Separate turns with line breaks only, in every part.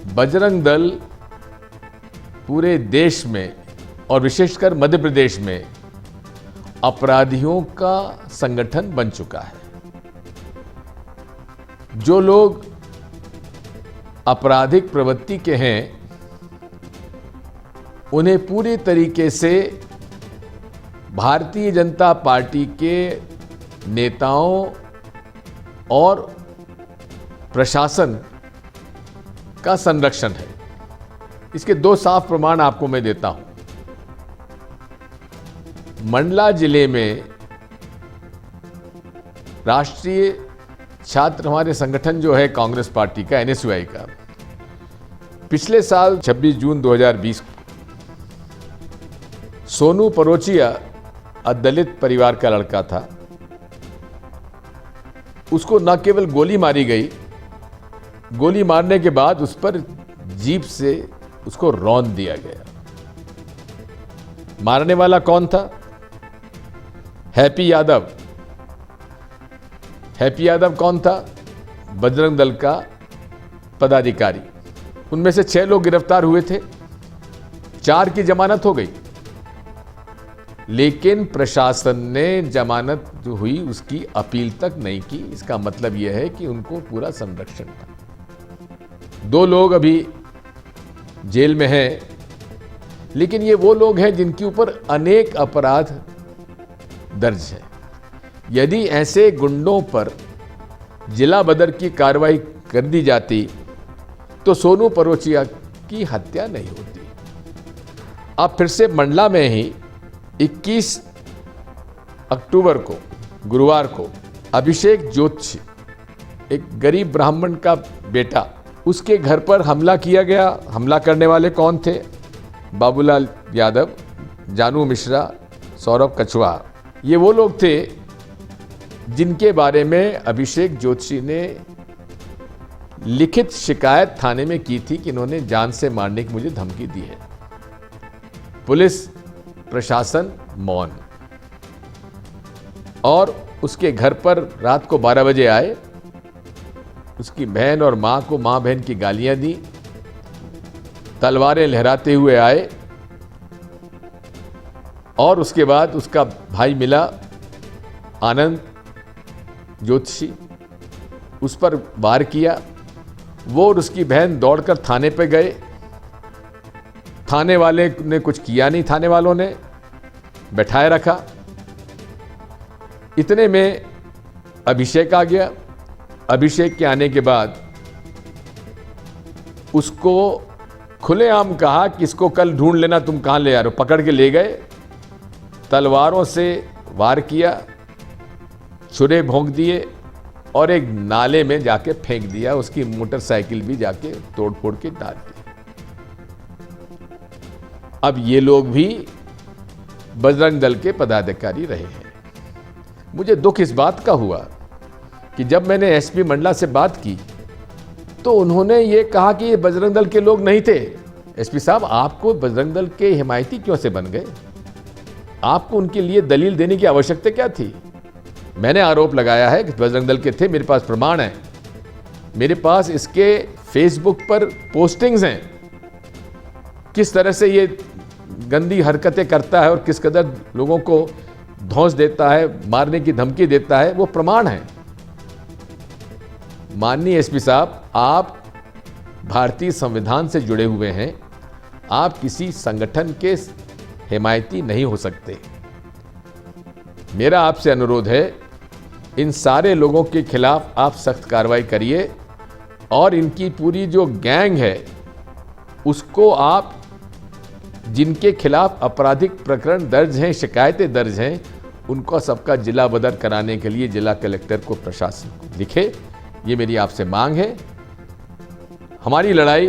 बजरंग दल पूरे देश में और विशेषकर मध्य प्रदेश में अपराधियों का संगठन बन चुका है। जो लोग आपराधिक प्रवृत्ति के हैं उन्हें पूरी तरीके से भारतीय जनता पार्टी के नेताओं और प्रशासन का संरक्षण है। इसके दो साफ प्रमाण आपको मैं देता हूं। मंडला जिले में राष्ट्रीय छात्र हमारे संगठन जो है कांग्रेस पार्टी का, एनएसयूआई का, पिछले साल 26 जून 2020 सोनू परोचिया दलित परिवार का लड़का था। उसको न केवल गोली मारी गई, गोली मारने के बाद उस पर जीप से उसको रौंद दिया गया। मारने वाला कौन था? हैप्पी यादव। हैप्पी यादव कौन था? बजरंग दल का पदाधिकारी। उनमें से 6 लोग गिरफ्तार हुए थे, 4 की जमानत हो गई, लेकिन प्रशासन ने जमानत जो हुई उसकी अपील तक नहीं की। इसका मतलब यह है कि उनको पूरा संरक्षण था। 2 लोग अभी जेल में हैं, लेकिन ये वो लोग हैं जिनके ऊपर अनेक अपराध दर्ज हैं। यदि ऐसे गुंडों पर जिला बदर की कार्रवाई कर दी जाती तो सोनू परोचिया की हत्या नहीं होती। अब फिर से मंडला में ही 21 अक्टूबर को, गुरुवार को, अभिषेक ज्योतिषी, एक गरीब ब्राह्मण का बेटा, उसके घर पर हमला किया गया। हमला करने वाले कौन थे? बाबूलाल यादव, जानू मिश्रा, सौरभ कछुआ। ये वो लोग थे जिनके बारे में अभिषेक ज्योतिषी ने लिखित शिकायत थाने में की थी कि इन्होंने जान से मारने की मुझे धमकी दी है। पुलिस प्रशासन मौन, और उसके घर पर रात को 12 बजे आए। उसकी बहन और मां को मां बहन की गालियां दी, तलवारें लहराते हुए आए, और उसके बाद उसका भाई मिला आनंद ज्योतिषी, उस पर वार किया। वो और उसकी बहन दौड़कर थाने पे गए। थाने वाले ने कुछ किया नहीं, थाने वालों ने बैठाए रखा। इतने में अभिषेक आ गया। अभिषेक के आने के बाद उसको खुलेआम कहा कि इसको कल ढूंढ लेना, तुम कहां ले आ रहे हो। पकड़ के ले गए, तलवारों से वार किया, छुरे भोंक दिए और एक नाले में जाके फेंक दिया। उसकी मोटरसाइकिल भी जाके तोड़ फोड़ के डाल दी। अब ये लोग भी बजरंग दल के पदाधिकारी रहे हैं। मुझे दुख इस बात का हुआ कि जब मैंने एसपी मंडला से बात की तो उन्होंने ये कहा कि ये बजरंग दल के लोग नहीं थे। एसपी साहब, आपको बजरंग दल के हिमायती क्यों से बन गए? आपको उनके लिए दलील देने की आवश्यकता क्या थी? मैंने आरोप लगाया है कि बजरंग दल के थे, मेरे पास प्रमाण है, मेरे पास इसके फेसबुक पर पोस्टिंग्स हैं, किस तरह से ये गंदी हरकतें करता है और किस कदर लोगों को धौंस देता है, मारने की धमकी देता है, वो प्रमाण है। माननीय एसपी साहब, आप भारतीय संविधान से जुड़े हुए हैं, आप किसी संगठन के हिमायती नहीं हो सकते। मेरा आपसे अनुरोध है, इन सारे लोगों के खिलाफ आप सख्त कार्रवाई करिए और इनकी पूरी जो गैंग है उसको आप, जिनके खिलाफ आपराधिक प्रकरण दर्ज हैं, शिकायतें दर्ज हैं, उनको सबका जिला बदर कराने के लिए जिला कलेक्टर को, प्रशासन को लिखे। ये मेरी आपसे मांग है। हमारी लड़ाई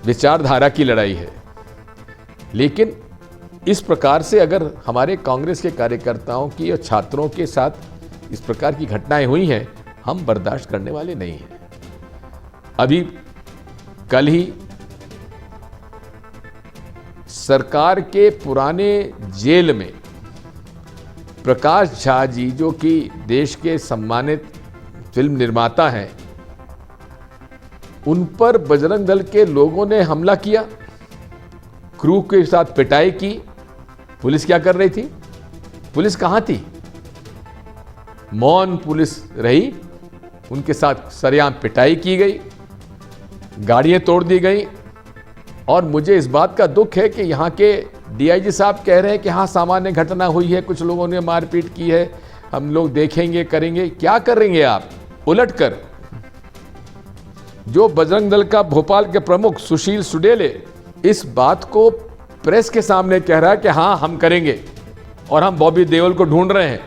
विचारधारा की लड़ाई है, लेकिन इस प्रकार से अगर हमारे कांग्रेस के कार्यकर्ताओं की और छात्रों के साथ इस प्रकार की घटनाएं हुई हैं, हम बर्दाश्त करने वाले नहीं हैं। अभी कल ही सरकार के पुराने जेल में प्रकाश झा जी, जो कि देश के सम्मानित फिल्म निर्माता हैं, उन पर बजरंग दल के लोगों ने हमला किया, क्रू के साथ पिटाई की। पुलिस क्या कर रही थी? पुलिस कहां थी? मौन पुलिस रही। उनके साथ सरेआम पिटाई की गई, गाड़ियां तोड़ दी गई। और मुझे इस बात का दुख है कि यहाँ के डीआईजी साहब कह रहे हैं कि हाँ सामान्य घटना हुई है, कुछ लोगों ने मारपीट की है, हम लोग देखेंगे करेंगे। क्या करेंगे आप? उलटकर जो बजरंग दल का भोपाल के प्रमुख सुशील सुडेले इस बात को प्रेस के सामने कह रहा है कि हाँ हम करेंगे और हम बॉबी देओल को ढूंढ रहे हैं।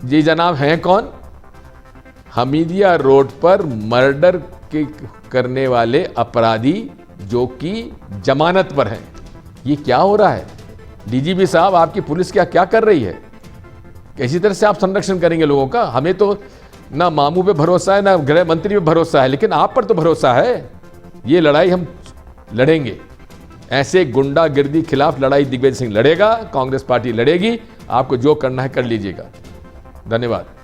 जी जनाब हैं कौन? हमीदिया रोड पर मर्डर के करने वाले अपराधी जो कि जमानत पर हैं। ये क्या हो रहा है? डीजीपी साहब, आपकी पुलिस क्या कर रही है? किसी तरह से आप संरक्षण करेंगे लोगों का? हमें तो ना मामू पे भरोसा है, ना गृह मंत्री पे भरोसा है, लेकिन आप पर तो भरोसा है। ये लड़ाई हम लड़ेंगे। ऐसे गुंडागिर्दी खिलाफ लड़ाई दिग्विजय सिंह लड़ेगा, कांग्रेस पार्टी लड़ेगी। आपको जो करना है कर लीजिएगा। धन्यवाद।